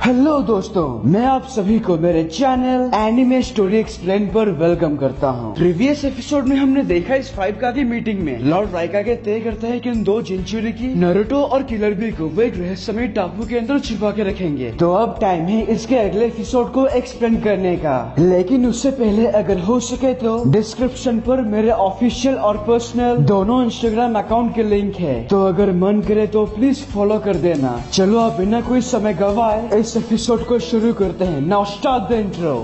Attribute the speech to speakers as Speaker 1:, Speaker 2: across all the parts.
Speaker 1: Hello दोस्तों, मैं आप सभी को मेरे चैनल एनिमे स्टोरी एक्सप्लेन पर वेलकम करता हूं। प्रीवियस एपिसोड में हमने देखा इस 5 मीटिंग में लॉर्ड राइकागे तय करता है कि उन दो जिनचुरिकी, नारुतो और किलर बी को वो एक रहस्यमय टापू के अंदर छुपा के रखेंगे। तो अब टाइम है इसके अगले एपिसोड को एक्सप्लेन करने का। लेकिन उससे पहले अगर हो सके तो डिस्क्रिप्शन पर मेरे ऑफिशियल और पर्सनल दोनों इंस्टाग्राम अकाउंट के लिंक है, तो अगर मन करे तो प्लीज फॉलो कर देना। चलो आप बिना कोई समय गवाए इस एपिसोड को शुरू करते हैं। Now start the intro.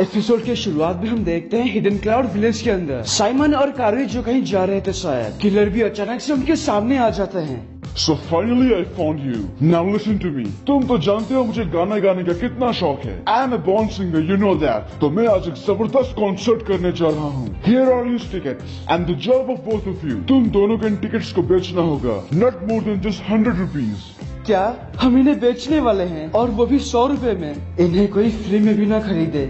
Speaker 1: Episode के शुरुआत में हम देखते हैं हिडन क्लाउड विलेज के अंदर साइमन और कारुई जो कहीं जा रहे थे शायद। किलर भी अचानक से उनके सामने आ जाते हैं।
Speaker 2: So finally I found you. Now listen to me. तुम तो जानते हो मुझे गाना गाने का कितना शौक है। I am a born singer, you know that. तो मैं आज एक जबरदस्त कॉन्सर्ट करने जा रहा हूँ। Here are your tickets. And the job of both of you. तुम दोनों को इन टिकट्स को बेचना होगा। Not more than just 100 rupees.
Speaker 1: क्या हम इन्हें बेचने वाले हैं, और वो भी 100 रुपए में? इन्हें कोई फ्री में भी ना खरीदे।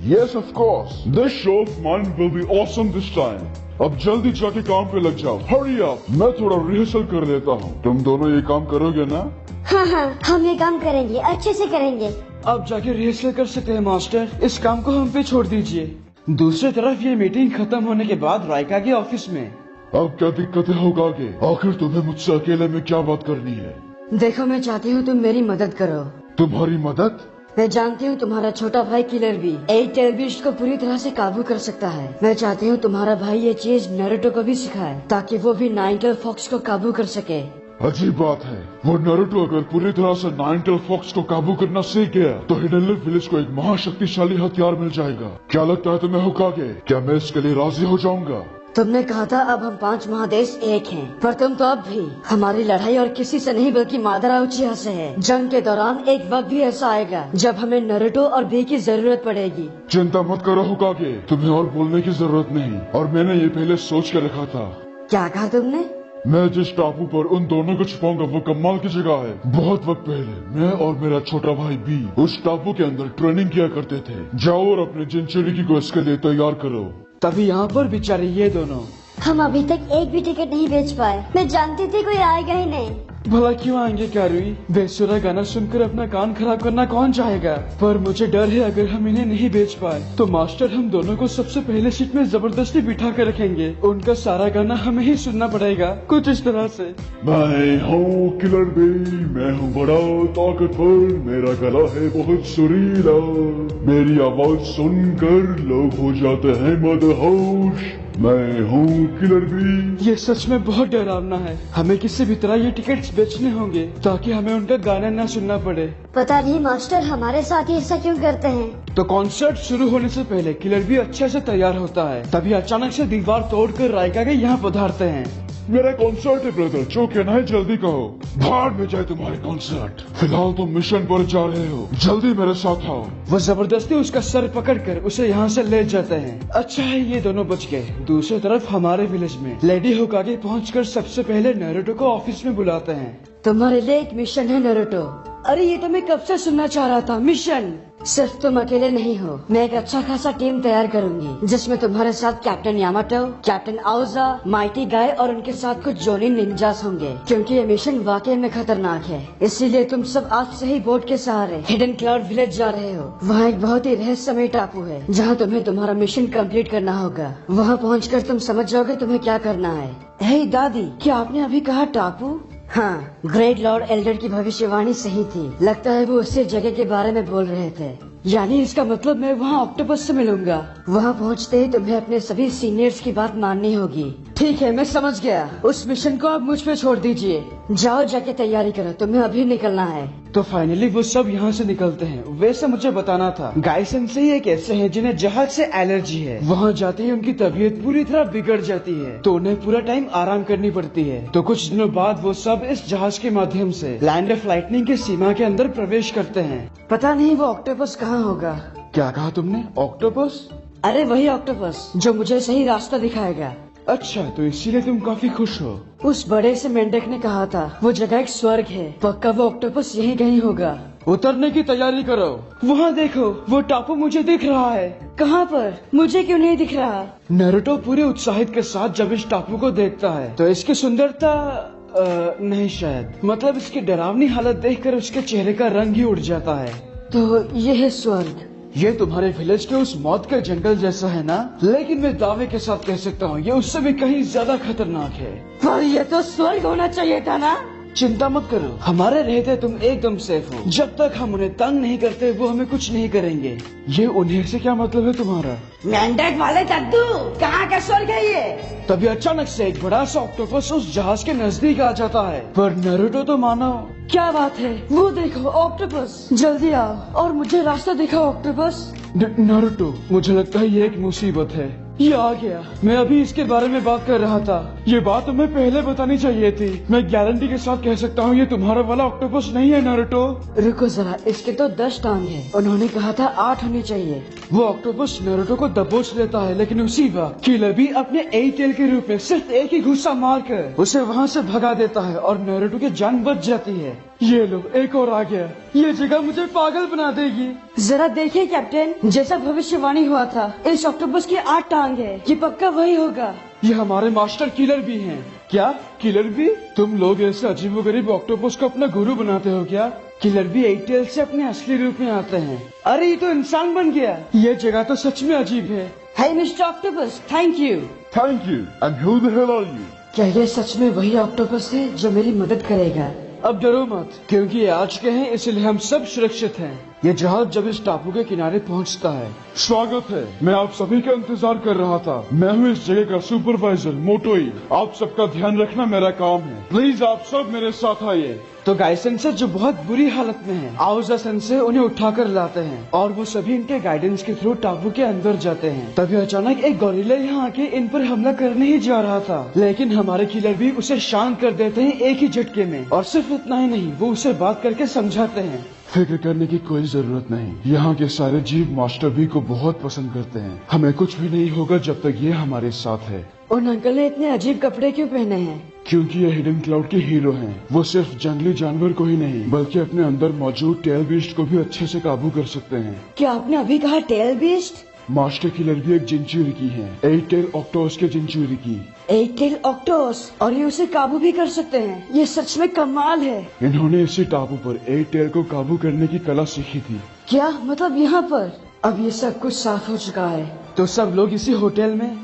Speaker 2: Yes, of course. This show of mine will be awesome this time. अब जल्दी जाके काम पे लग जाओ। Hurry up. मैं थोड़ा रिहर्सल कर लेता हूँ। तुम दोनों ये काम करोगे ना?
Speaker 3: हाँ, हम ये काम करेंगे, अच्छे से करेंगे।
Speaker 1: अब जाके रिहर्सल कर सकते हैं मास्टर, इस काम को हम पे छोड़ दीजिए। दूसरी तरफ ये मीटिंग खत्म होने के बाद राइकागे ऑफिस में।
Speaker 2: अब क्या दिक्कतें होगा आगे? आखिर तुम्हें मुझसे अकेले में क्या बात करनी है?
Speaker 4: देखो, मैं चाहती हूँ तुम मेरी मदद करो।
Speaker 2: तुम्हारी मदद?
Speaker 4: मैं जानती हूँ तुम्हारा छोटा भाई किलर भी एक टेररिस्ट को पूरी तरह से काबू कर सकता है। मैं चाहती हूँ तुम्हारा भाई ये चीज नारुतो को भी सिखाए, ताकि वो भी नाइन टेल फॉक्स को काबू कर सके।
Speaker 2: अजीब बात है, वो नारुतो अगर पूरी तरह से नाइन टेल फॉक्स को काबू करना सीख गया तो हिडन लिफ विलेज को एक महाशक्तिशाली हथियार मिल जाएगा। क्या लगता है तुम्हें होकागे? क्या मैं इसके लिए राजी हो जाऊंगा?
Speaker 4: तुमने कहा था अब हम 5 महादेश एक हैं, पर तुम तो अब भी हमारी लड़ाई और किसी से नहीं बल्कि मादरा उचिहा से है। जंग के दौरान एक वक्त भी ऐसा आएगा जब हमें नारुतो और बी की जरूरत पड़ेगी।
Speaker 2: चिंता मत करो होकागे, तुम्हें और बोलने की जरूरत नहीं, और मैंने ये पहले सोच के रखा था।
Speaker 4: क्या कहा तुमने?
Speaker 2: मैं जिस टापू पर उन दोनों को छुपाऊंगा वो कमाल की जगह है। बहुत वक्त पहले मैं और मेरा छोटा भाई बी उस टापू के अंदर ट्रेनिंग किया करते थे। जाओ और अपने जिनचुरिकी को इसके लिए तैयार करो।
Speaker 1: तभी यहाँ पर बेचारे ये दोनों।
Speaker 3: हम अभी तक एक भी टिकट नहीं बेच पाए। मैं जानती थी कोई आएगा ही नहीं।
Speaker 1: भला क्यों आएंगे कारुई? बेसुरा गाना सुनकर अपना कान खराब करना कौन चाहेगा? पर मुझे डर है अगर हम इन्हें नहीं बेच पाए तो मास्टर हम दोनों को सबसे पहले सीट में जबरदस्ती बिठा कर रखेंगे। उनका सारा गाना हमें ही सुनना पड़ेगा, कुछ इस तरह से।
Speaker 2: मैं हूँ किलर बी, मैं हूँ बड़ा ताकतवर, मेरा गला है बहुत सुरीला, मेरी आवाज सुनकर लोग हो जाते हैं मदहोश। मैं हूँ किलर बी।
Speaker 1: ये सच में बहुत डरावना है। हमें किसी भी तरह ये टिकट्स बेचने होंगे ताकि हमें उनका गाना न सुनना पड़े।
Speaker 3: पता नहीं मास्टर हमारे साथ ही ऐसा क्यों करते हैं।
Speaker 1: तो कॉन्सर्ट शुरू होने से पहले किलर भी अच्छे से तैयार होता है। तभी अचानक से दीवार तोड़कर राइकागे यहाँ पधारते हैं।
Speaker 2: मेरा कॉन्सर्ट है ब्रदर, जो कहना है जल्दी कहो। भाड़ में जाए तुम्हारे कॉन्सर्ट। फिलहाल तुम मिशन पर जा रहे हो, जल्दी मेरे साथ आओ।
Speaker 1: वो जबरदस्ती उसका सर पकड़कर उसे यहाँ से ले जाते हैं। अच्छा है ये दोनों बच गए। दूसरी तरफ हमारे विलेज में लेडी होकागे पहुंचकर सबसे पहले नारुतो को ऑफिस में बुलाते हैं।
Speaker 4: तुम्हारे लिए एक मिशन है नारुतो। अरे ये तो मैं कब से सुनना चाह रहा था। मिशन सिर्फ तुम अकेले नहीं हो, मैं एक अच्छा खासा टीम तैयार करूंगी जिसमें तुम्हारे साथ कैप्टन यामाटो, कैप्टन आउजा, माइटी गाय और उनके साथ कुछ जोनी निंजास होंगे, क्योंकि ये मिशन वाकई में खतरनाक है। इसीलिए तुम सब आज से ही बोट के सहारे हिडन क्लाउड विलेज जा रहे हो। वहाँ एक बहुत ही रहस्यमय टापू है जहाँ तुम्हें तुम्हारा मिशन कंप्लीट करना होगा। वहाँ पहुँचकर तुम समझ जाओगे तुम्हें क्या करना है। हे दादी, क्या आपने अभी कहा टापू? हाँ, ग्रेट लॉर्ड एल्डर की भविष्यवाणी सही थी। लगता है वो उसी जगह के बारे में बोल रहे थे। यानी इसका मतलब मैं वहाँ ऑक्टोपस से मिलूंगा। वहाँ पहुँचते ही तुम्हें अपने सभी सीनियर्स की बात माननी होगी। ठीक है, मैं समझ गया। उस मिशन को आप मुझ पे छोड़ दीजिए। जाओ जाके तैयारी करो, तुम्हें अभी निकलना है।
Speaker 1: तो फाइनली वो सब यहाँ से निकलते हैं। वैसे मुझे बताना था, गाय सेंसेई एक ऐसे हैं जिन्हें जहाज से एलर्जी है। वहाँ जाते ही उनकी तबीयत पूरी तरह बिगड़ जाती है, तो उन्हें पूरा टाइम आराम करनी पड़ती है। तो कुछ दिनों बाद वो सब इस जहाज के माध्यम से लैंड ऑफ लाइटनिंग की सीमा के अंदर प्रवेश करते हैं।
Speaker 4: पता नहीं वो ऑक्टोपस कहाँ होगा।
Speaker 1: क्या कहा तुमने? ऑक्टोपस?
Speaker 4: अरे वही ऑक्टोपस जो मुझे सही रास्ता दिखाएगा।
Speaker 1: अच्छा, तो इसीलिए तुम काफी खुश हो।
Speaker 4: उस बड़े से मेंढक ने कहा था वो जगह एक स्वर्ग है। पक्का वो ऑक्टोपस यहीं कहीं होगा।
Speaker 1: उतरने की तैयारी करो। वहाँ देखो, वो टापू मुझे दिख रहा है।
Speaker 4: कहाँ पर? मुझे क्यों नहीं दिख रहा?
Speaker 1: नारुतो पूरे उत्साहित के साथ जब इस टापू को देखता है तो इसकी सुंदरता नहीं, शायद मतलब इसकी डरावनी हालत देखकर उसके चेहरे का रंग ही उड़ जाता है।
Speaker 4: तो ये है स्वर्ग।
Speaker 1: ये तुम्हारे विलेज के उस मौत के जंगल जैसा है ना, लेकिन मैं दावे के साथ कह सकता हूँ ये उससे भी कहीं ज्यादा खतरनाक है।
Speaker 4: पर ये तो स्वर्ग होना चाहिए था ना।
Speaker 1: चिंता मत करो, हमारे रहते तुम एकदम सेफ हो। जब तक हम उन्हें तंग नहीं करते वो हमें कुछ नहीं करेंगे। ये उन्हें से क्या मतलब है तुम्हारा?
Speaker 4: मेंढक वाले दद्दू, कहाँ का स्वर्ग है ये?
Speaker 1: तभी अचानक से एक बड़ा सा ऑक्टोपस उस जहाज के नजदीक आ जाता है। पर नारुतो तो मानो।
Speaker 4: क्या बात है? वो देखो ऑक्टोपस, जल्दी आओ और मुझे रास्ता दिखाओ ऑक्टोपस।
Speaker 1: नारुतो, मुझे लगता है ये एक मुसीबत है। ये आ गया। मैं अभी इसके बारे में बात कर रहा था। ये बात तुम्हें पहले बतानी चाहिए थी। मैं गारंटी के साथ कह सकता हूँ ये तुम्हारा वाला ऑक्टोपस नहीं है नारुतो।
Speaker 4: रुको जरा, इसके तो 10 टांग है। उन्होंने कहा था 8 होनी चाहिए।
Speaker 1: वो ऑक्टोपस नारुतो को दबोच लेता है, लेकिन उसी वक्त किलर भी अपने एट टेल के रूप में सिर्फ एक ही घुसा मारकर उसे वहाँ से भगा देता है और नारुतो की जान बच जाती है। ये लो, एक और आ गया। ये जगह मुझे पागल बना देगी।
Speaker 4: जरा देखिए कैप्टन, जैसा भविष्यवाणी हुआ था, इस ऑक्टोपस की 8 टांग है। ये पक्का वही होगा।
Speaker 1: ये हमारे मास्टर किलर भी हैं। क्या किलर भी? तुम लोग ऐसे अजीबोगरीब ऑक्टोपस को अपना गुरु बनाते हो क्या? किलर भी एट टेल से अपने असली रूप में आते हैं। अरे ये तो इंसान बन गया। ये जगह तो सच में अजीब है।
Speaker 4: Hey mister octopus, thank you.
Speaker 2: Thank you. And who the hell are you?
Speaker 4: क्या ये सच में वही ऑक्टोपस है जो मेरी मदद करेगा?
Speaker 1: अब डरो मत, क्योंकि ये आज के हैं, इसलिए हम सब सुरक्षित हैं। ये जहाज जब इस टापू के किनारे पहुंचता है।
Speaker 2: स्वागत है। मैं आप सभी का इंतजार कर रहा था। मैं हूँ इस जगह का सुपरवाइजर मोटोई। आप सबका ध्यान रखना मेरा काम है। प्लीज आप सब मेरे साथ आइए।
Speaker 1: तो गाय सेंसर जो बहुत बुरी हालत में है, आओजा सेंसे उन्हें उठाकर लाते हैं और वो सभी इनके गाइडेंस के थ्रू टापू के अंदर जाते हैं। तभी अचानक एक गोरिल्ला यहाँ आके इन पर हमला करने ही जा रहा था, लेकिन हमारे किलर भी उसे शांत कर देते हैं एक ही झटके में। और सिर्फ इतना ही नहीं, वो उसे बात करके समझाते हैं।
Speaker 2: फिक्र करने की कोई जरूरत नहीं। यहाँ के सारे जीव मास्टर भी को बहुत पसंद करते हैं। हमें कुछ भी नहीं होगा जब तक ये हमारे साथ है।
Speaker 4: उन अंकल ने इतने अजीब कपड़े क्यों पहने हैं?
Speaker 2: क्योंकि ये हिडन क्लाउड के हीरो हैं। वो सिर्फ जंगली जानवर को ही नहीं बल्कि अपने अंदर मौजूद टेल बीस्ट को भी अच्छे से काबू कर सकते हैं।
Speaker 4: क्या आपने अभी कहा टेल बीस्ट?
Speaker 2: मास्टर किलर भी एक जिंचुरी की है, एट टेल ऑक्टोपस के जिंचुरी की।
Speaker 4: एट टेल ऑक्टोपस, और ये उसे काबू भी कर सकते हैं। ये सच में कमाल है।
Speaker 2: इन्होंने इसी टापू पर एट टेल को काबू करने की कला सीखी थी।
Speaker 4: क्या मतलब यहाँ पर? अब ये सब कुछ साफ हो चुका है।
Speaker 1: तो सब लोग इसी होटल में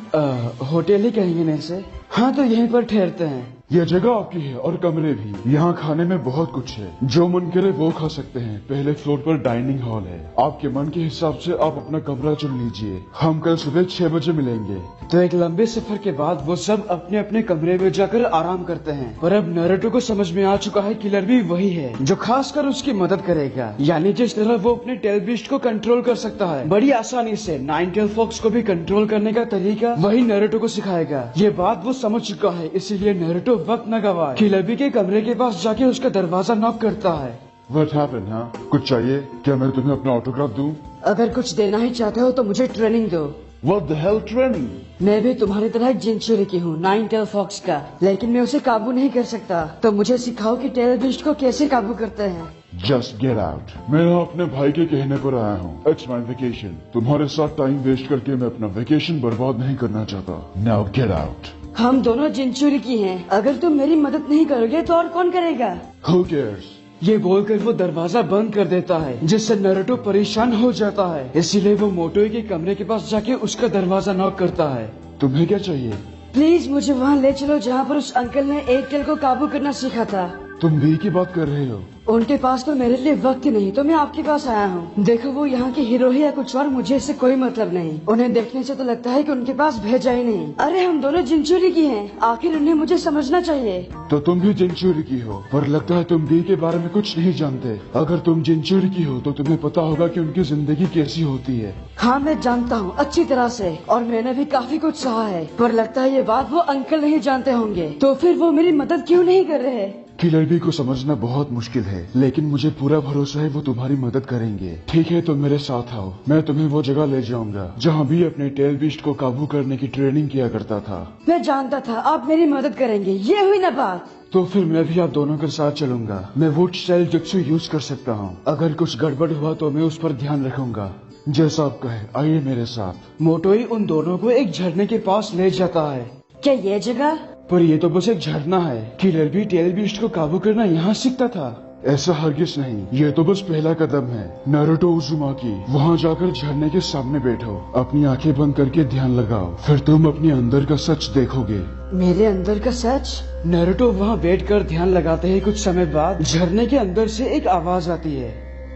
Speaker 1: होटल ही कहेंगे ना इसे? हाँ, तो यहीं पर ठहरते हैं।
Speaker 2: यह जगह आपकी है और कमरे भी। यहाँ खाने में बहुत कुछ है, जो मन करे वो खा सकते हैं। पहले फ्लोर पर डाइनिंग हॉल है। आपके मन के हिसाब से आप अपना कमरा चुन लीजिए। हम कल सुबह 6 बजे मिलेंगे।
Speaker 1: तो एक लंबे सफर के बाद वो सब अपने अपने कमरे में जाकर आराम करते हैं। पर अब नारुतो को समझ में आ चुका है किलर भी वही है जो खासकर उसकी मदद करेगा। यानी जिस तरह वो अपने टेल बीस्ट को कंट्रोल कर सकता है बड़ी आसानी से, नाइन टेल फॉक्स को भी कंट्रोल करने का तरीका वही नारुतो को सिखाएगा। ये बात वो समझ चुका है, इसीलिए नारुतो वक्त न गवाए किलर भी के कमरे के पास जाके उसका दरवाजा नॉक करता है।
Speaker 2: What happened, हाँ? कुछ चाहिए क्या? मैं तुम्हें अपना ऑटोग्राफ दूं?
Speaker 4: अगर कुछ देना ही चाहते हो तो मुझे ट्रेनिंग दो।
Speaker 2: What the hell training?
Speaker 4: मैं भी तुम्हारी तरह एक जिंचुरी की हूँ, नाइन टेल फॉक्स का, लेकिन मैं उसे काबू नहीं कर सकता। तो मुझे सिखाओ कि टेल बीस्ट को कैसे काबू करते हैं।
Speaker 2: Just get out. मैं यहाँ अपने भाई के कहने पर आया हूँ। It's my vacation. तुम्हारे साथ टाइम वेस्ट करके मैं अपना वेकेशन बर्बाद नहीं करना चाहता। Now get out.
Speaker 4: हम दोनों जिंचुरी की हैं। अगर तुम मेरी मदद नहीं करोगे तो और कौन करेगा?
Speaker 2: Who cares?
Speaker 1: ये बोलकर वो दरवाजा बंद कर देता है, जिससे नारुतो परेशान हो जाता है। इसीलिए वो मोटोई के कमरे के पास जाके उसका दरवाजा नॉक करता है।
Speaker 2: तुम्हें क्या चाहिए?
Speaker 4: प्लीज मुझे वहाँ ले चलो जहाँ पर उस अंकल ने एट टेल को काबू करना सीखा था।
Speaker 2: तुम भी की बात कर रहे हो?
Speaker 4: उनके पास तो मेरे लिए वक्त ही नहीं, तो मैं आपके पास आया हूँ। देखो वो यहाँ के हीरो है या कुछ और, मुझे इससे कोई मतलब नहीं। उन्हें देखने से तो लगता है कि उनके पास भेजा ही नहीं। अरे हम दोनों जिंचुरी की हैं, आखिर उन्हें मुझे समझना चाहिए।
Speaker 2: तो तुम भी जिंचुरी की हो, पर लगता है तुम बी के बारे में कुछ नहीं जानते। अगर तुम जिंचुरी की हो तो तुम्हें पता होगा कि उनकी जिंदगी कैसी होती है।
Speaker 4: हाँ मैं जानता हूँ अच्छी तरह से, और मैंने भी काफी कुछ सहा है। पर लगता है ये बात वो अंकल नहीं जानते होंगे। तो फिर वो मेरी मदद क्यों नहीं कर रहे?
Speaker 2: किलर बी को समझना बहुत मुश्किल है, लेकिन मुझे पूरा भरोसा है वो तुम्हारी मदद करेंगे। ठीक है, तो मेरे साथ आओ, मैं तुम्हें वो जगह ले जाऊंगा जहाँ बी अपने टेल बीस्ट को काबू करने की ट्रेनिंग किया करता था।
Speaker 4: मैं जानता था आप मेरी मदद करेंगे, ये हुई ना बात।
Speaker 2: तो फिर मैं भी आप दोनों के साथ चलूंगा। मैं वुड स्टाइल जुत्सु यूज कर सकता हूँ। अगर कुछ गड़बड़ हुआ तो मैं उस पर ध्यान रखूंगा। जैसा आप कहे, आइए मेरे साथ।
Speaker 1: मोटोई उन दोनों को एक झरने के पास ले जाता है।
Speaker 4: क्या ये जगह?
Speaker 1: पर ये तो बस एक झरना है। किलर बी टेल बीस्ट को काबू करना यहाँ सीखता था।
Speaker 2: ऐसा हरगिज नहीं, ये तो बस पहला कदम है। नारुतो उज़ुमाकी, वहाँ जाकर झरने के सामने बैठो, अपनी आंखें बंद करके ध्यान लगाओ, फिर तुम अपने अंदर का सच देखोगे।
Speaker 4: मेरे अंदर का सच?
Speaker 1: नारुतो वहाँ बैठकर ध्यान लगाते हैं। कुछ समय बाद झरने के अंदर से एक आवाज आती है।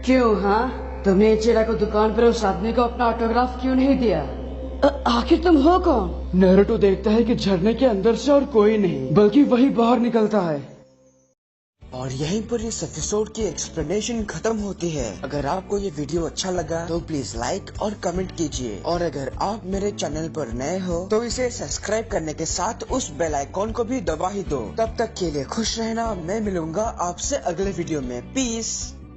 Speaker 4: क्यों? हाँ, तुमने इचिरा को दुकान पर उस आदमी को अपना ऑटोग्राफ क्यों नहीं दिया? आखिर तुम हो कौन?
Speaker 1: नारुतो देखता है कि झरने के अंदर से और कोई नहीं बल्कि वही बाहर निकलता है।
Speaker 5: और यहीं पर इस एपिसोड की एक्सप्लेनेशन खत्म होती है। अगर आपको ये वीडियो अच्छा लगा तो प्लीज लाइक और कमेंट कीजिए, और अगर आप मेरे चैनल पर नए हो तो इसे सब्सक्राइब करने के साथ उस बेल आइकॉन को भी दबा ही दो। तब तक के लिए खुश रहना। मैं मिलूंगा आपसे अगले वीडियो में। पीस।